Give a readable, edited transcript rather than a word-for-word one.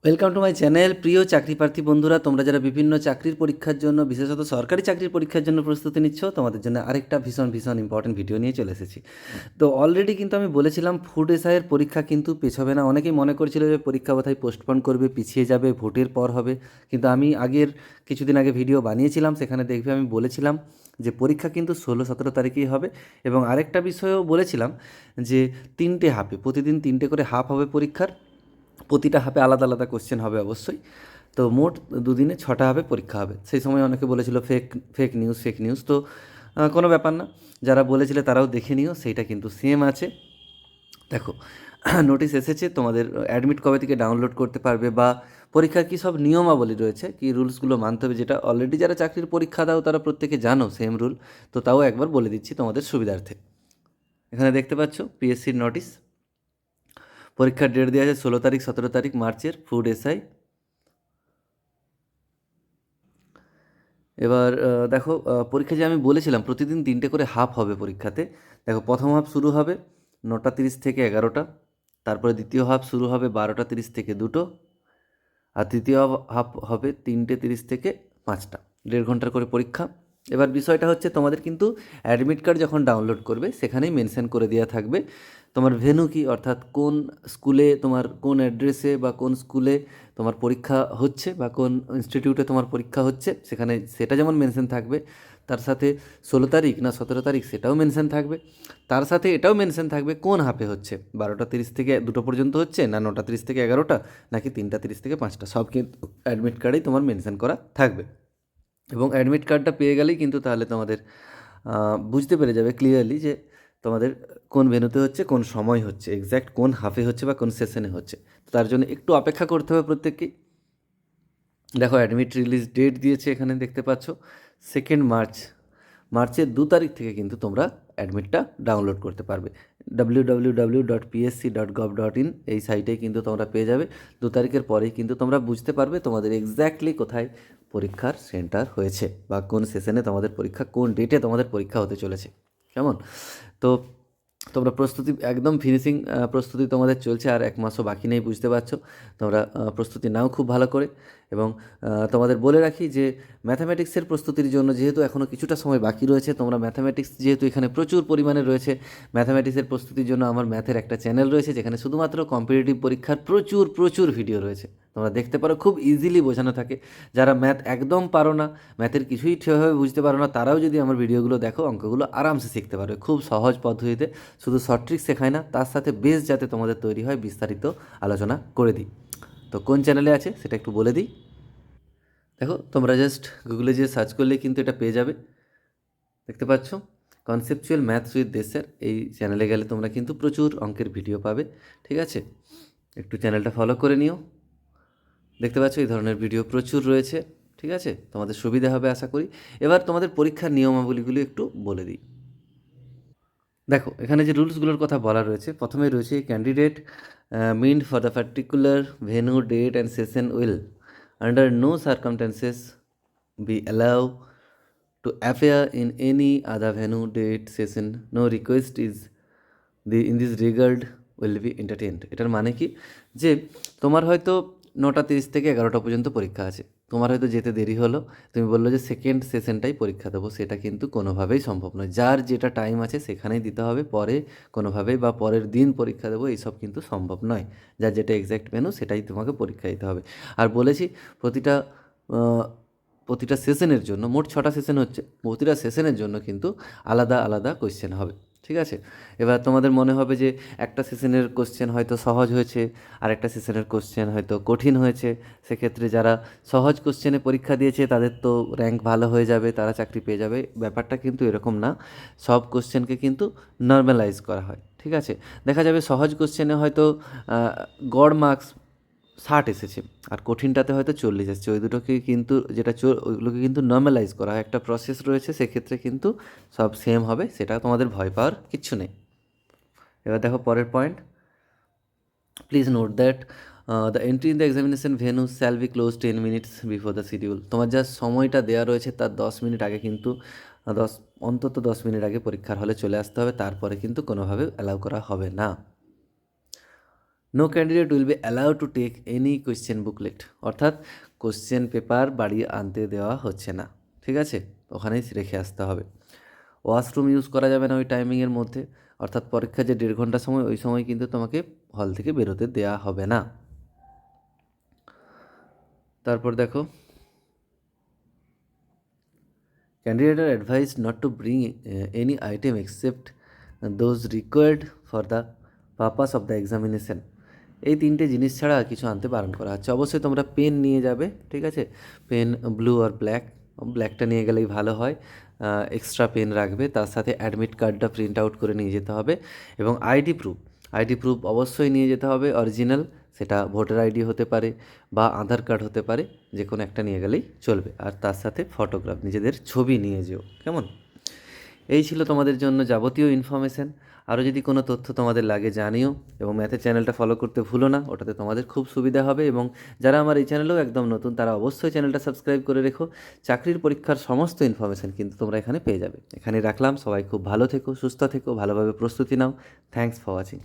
Welcome to my channel. প্রিয় চাকরি প্রার্থী বন্ধুরা, তোমরা যারা বিভিন্ন চাকরির পরীক্ষার জন্য, বিশেষত সরকারি চাকরির পরীক্ষার জন্য প্রস্তুতি নিচ্ছ, তোমাদের জন্য আরেকটা ভীষণ ভীষণ ইম্পর্টেন্ট ভিডিও নিয়ে চলে এসেছি। তো অলরেডি কিন্তু আমি বলেছিলাম ফুড এসআইয়ের পরীক্ষা কিন্তু পেছাবে না। অনেকেই মনে করছিল যে পরীক্ষা বোধহয় পোস্টপোন করবে, পিছিয়ে যাবে, ভোটের পর হবে। কিন্তু আমি কিছুদিন আগে ভিডিও বানিয়েছিলাম, সেখানে দেখবে আমি বলেছিলাম যে পরীক্ষা কিন্তু 16-17 তারিখেই হবে। এবং আরেকটা বিষয়ও বলেছিলাম যে 3টে হাফে, প্রতিদিন 3টে করে হাফ হবে পরীক্ষার। প্রতিটা হাফে আলাদা আলাদা কোশ্চেন হবে অবশ্যই। তো মোট দুদিনে 6টা হাফে পরীক্ষা হবে। সেই সময় অনেকে বলেছিল ফেক ফেক নিউজ। তো কোনো ব্যাপার না, যারা বলেছিলে তারাও দেখে নিও, সেইটা কিন্তু সেম আছে। দেখো, নোটিশ এসেছে, তোমাদের অ্যাডমিট কবে থেকে ডাউনলোড করতে পারবে বা পরীক্ষার কী সব নিয়মাবলী রয়েছে, কী রুলসগুলো মানতে হবে, যেটা অলরেডি যারা চাকরির পরীক্ষা দাও তারা প্রত্যেকে জানো সেম রুল। তো তাও একবার বলে দিচ্ছি তোমাদের সুবিধার্থে। এখানে দেখতে পাচ্ছ পিএসসির নোটিশ। পরীক্ষার ডেট দেওয়া আছে 16 তারিখ 17 তারিখ মার্চের, ফুড এসআই। এবার দেখো, পরীক্ষা যে আমি বলেছিলাম প্রতিদিন 3টে করে হাফ হবে পরীক্ষাতে। দেখো, প্রথম হাফ শুরু হবে 9টা 30 থেকে 11টা। তারপরে দ্বিতীয় হাফ শুরু হবে 12টা 30 থেকে 2টো। আর তৃতীয় হাফ হবে 3টে 30 থেকে 5টা। 1.5 ঘন্টার করে পরীক্ষা। এবার বিষয়টা হচ্ছে, তোমাদের কিন্তু অ্যাডমিট কার্ড যখন ডাউনলোড করবে সেখানেই মেনশন করে দেওয়া থাকবে তোমার ভেন্যু কী, অর্থাৎ কোন স্কুলে, তোমার কোন অ্যাড্রেসে বা কোন স্কুলে তোমার পরীক্ষা হচ্ছে বা কোন ইনস্টিটিউটে তোমার পরীক্ষা হচ্ছে, সেখানে সেটা যেমন মেনশন থাকবে, তার সাথে 16 তারিখ না 17 তারিখ সেটাও মেনশন থাকবে। তার সাথে এটাও মেনশন থাকবে কোন হাফে হচ্ছে, 12টা 30 থেকে 2টো পর্যন্ত হচ্ছে, না 9টা 30 থেকে 11টা, নাকি 3টা 30 থেকে 5টা, সব কিন্তু অ্যাডমিট কার্ডেই তোমার মেনশন করা থাকবে। এবং অ্যাডমিট কার্ডটা পেয়ে গেলেই কিন্তু তাহলে তোমাদের বুঝতে পেরে যাবে ক্লিয়ারলি যে তোমাদের কোন ভেন্যুতে হচ্ছে, কোন সময় হচ্ছে, এক্স্যাক্ট কোন হাফে হচ্ছে বা কোন সেশনে হচ্ছে। তো তার জন্য একটু অপেক্ষা করতে হবে প্রত্যেককেই। দেখো, অ্যাডমিট রিলিজ ডেট দিয়েছে এখানে দেখতে পাচ্ছ 2 মার্চ। মার্চের 2 তারিখ থেকে কিন্তু তোমরা অ্যাডমিটটা ডাউনলোড করতে পারবে। www.psc.gov.in এই সাইটে কিন্তু তোমরা পেয়ে যাবে। 2 তারিখের পরেই কিন্তু তোমরা বুঝতে পারবে তোমাদের এক্স্যাক্টলি কোথায় পরীক্ষার সেন্টার হয়েছে বা কোন সেশনে তোমাদের পরীক্ষা, কোন ডেটে তোমাদের পরীক্ষা হতে চলেছে। কেমন? তো তোমরা প্রস্তুতি একদম ফিনিশিং প্রস্তুতি তোমাদের চলছে, আর 1 মাসও বাকি নেই, বুঝতে পারছো। তোমরা প্রস্তুতি নাও খুব ভালো করে। এবং তোমাদের বলে রাখি যে ম্যাথামেটিক্সের প্রস্তুতির জন্য যেহেতু এখনও কিছুটা সময় বাকি রয়েছে, তোমরা ম্যাথামেটিক্স যেহেতু এখানে প্রচুর পরিমাণে রয়েছে, ম্যাথামেটিক্সের প্রস্তুতির জন্য আমার ম্যাথের একটা চ্যানেল রয়েছে যেখানে শুধুমাত্র কম্পিটিটিভ পরীক্ষার প্রচুর প্রচুর ভিডিও রয়েছে। তোমরা দেখতে পারো, খুব ইজিলি বোঝানো থাকে। যারা ম্যাথ একদম পারো না, ম্যাথের কিছুই ঠিকভাবে বুঝতে পারো না, তারাও যদি আমার ভিডিওগুলো দেখো, অঙ্কগুলো আরামসে শিখতে পারবে খুব সহজ পদ্ধতিতে। শুধু শর্ট ট্রিক শেখায় না, তার সাথে বেশ যাতে তোমাদের তৈরি হয় বিস্তারিত আলোচনা করে দিই। তো কোন চ্যানেলে আছে সেটা একটু বলে দিই। দেখো, তোমরা জাস্ট গুগলে যে সার্চ করলেই কিন্তু এটা পেয়ে যাবে। দেখতে পাচ্ছ, কনসেপচুয়াল ম্যাথস উইথ দেশের এই চ্যানেলে গেলে তোমরা কিন্তু প্রচুর অঙ্কের ভিডিও পাবে। ঠিক আছে, একটু চ্যানেলটা ফলো করে নিও। দেখতে পাচ্ছ এই ধরনের ভিডিও প্রচুর রয়েছে। ঠিক আছে, তোমাদের সুবিধা হবে আশা করি। এবার তোমাদের পরীক্ষার নিয়মাবলীগুলো একটু বলে দিই। দেখো, এখানে যে রুলসগুলোর কথা বলা রয়েছে, প্রথমেই রয়েছে candidate meant for the particular venue date and session will under no circumstances be allowed to appear in any other venue, date, session. No request is in this regard will be entertained. এটার মানে কি, যে তোমার হয়তো 9টা 30 থেকে 11টা পর্যন্ত পরীক্ষা আছে, তোমার হয়তো যেতে দেরি হলো, তুমি বললো যে সেকেন্ড সেশনটাই পরীক্ষা দেবো, সেটা কিন্তু কোনোভাবেই সম্ভব নয়। যার যেটা টাইম আছে সেখানেই দিতে হবে, পরে কোনোভাবেই বা পরের দিন পরীক্ষা দেবো এইসব কিন্তু সম্ভব নয়। যার যেটা এক্স্যাক্ট ভেন্যু সেটাই তোমাকে পরীক্ষা দিতে হবে। আর বলেছি, প্রতিটা প্রতিটা সেশনের জন্য, মোট 6টা সেশন হচ্ছে, প্রতিটা সেশনের জন্য কিন্তু আলাদা আলাদা কোয়েশ্চেন হবে। ঠিক আছে, এবার তোমাদের মনে হবে যে একটা সেশনের কোশ্চেন হয়তো সহজ হয়েছে, আর একটা সেশনের কোশ্চেন হয়তো কঠিন হয়েছে। সেক্ষেত্রে যারা সহজ কোশ্চেনে পরীক্ষা দিয়েছে তাদের তো র্যাঙ্ক ভালো হয়ে যাবে, তারা চাকরি পেয়ে যাবে। ব্যাপারটা কিন্তু এরকম না, সব কোশ্চেনকে কিন্তু নর্মালাইজ করা হয়। ঠিক আছে, দেখা যাবে সহজ কোশ্চেনে হয়তো গড় মার্কস 60 এসেছে, আর কঠিনটাতে হয়তো 40 এসেছে। ওই দুটোকে কিন্তু ওইগুলোকে কিন্তু নর্মালাইজ করা হয়, একটা প্রসেস রয়েছে, সেক্ষেত্রে কিন্তু সব সেম হবে, সেটা তোমাদের ভয় পাওয়ার কিচ্ছু নেই। এবার দেখো পরের point, please note that the entry in the examination venue shall be close 10 minutes before the schedule. তোমার যা সময়টা দেওয়া রয়েছে তার 10 মিনিট আগে কিন্তু, অন্তত 10 মিনিট আগে পরীক্ষার হলে চলে আসতে হবে, তারপরে কিন্তু কোনোভাবে অ্যালাউ করা হবে না। No candidate will be allowed to take any question booklet, অর্থাৎ কোশ্চেন পেপার বাড়ি আনতে দেওয়া হচ্ছে না, ঠিক আছে, ওখানেই রেখে আসতে হবে। ওয়াশরুম ইউজ করা যাবে না ওই টাইমিংয়ের মধ্যে, অর্থাৎ পরীক্ষা যে 1.5 ঘন্টা সময়, ওই সময় কিন্তু তোমাকে হল থেকে বেরোতে দেওয়া হবে না। তারপর দেখো, candidate are advised not to bring any item except those required for the purpose of the examination. এই 3টে জিনিস ছাড়া কিছু আনতে বারণ করা হচ্ছে। অবশ্যই তোমরা পেন নিয়ে যাবে, ঠিক আছে, পেন ব্লু আর ব্ল্যাক, ব্ল্যাকটা নিয়ে গেলেই ভালো হয়। এক্সট্রা পেন রাখবে, তার সাথে অ্যাডমিট কার্ডটা প্রিন্ট আউট করে নিয়ে যেতে হবে, এবং আইডি প্রুফ অবশ্যই নিয়ে যেতে হবে অরিজিনাল, সেটা ভোটার আইডি হতে পারে বা আধার কার্ড হতে পারে, যে কোনো একটা নিয়ে গেলেই চলবে। আর তার সাথে ফটোগ্রাফ, নিজেদের ছবি নিয়ে যেও, কেমন? এই ছিল তোমাদের জন্য যাবতীয় ইনফরমেশান। আরও যদি কোনো তথ্য তোমাদের লাগে জানিও, এবং ম্যাথের চ্যানেলটা ফলো করতে ভুলো না, ওটাতে তোমাদের খুব সুবিধা হবে। এবং যারা আমার এই চ্যানেলেও একদম নতুন, তারা অবশ্যই চ্যানেলটা সাবস্ক্রাইব করে রেখো। চাকরির পরীক্ষার সমস্ত ইনফরমেশান কিন্তু তোমরা এখানে পেয়ে যাবে। এখানে রাখলাম, সবাই খুব ভালো থেকো, সুস্থ থেকো, ভালোভাবে প্রস্তুতি নাও। Thanks for watching.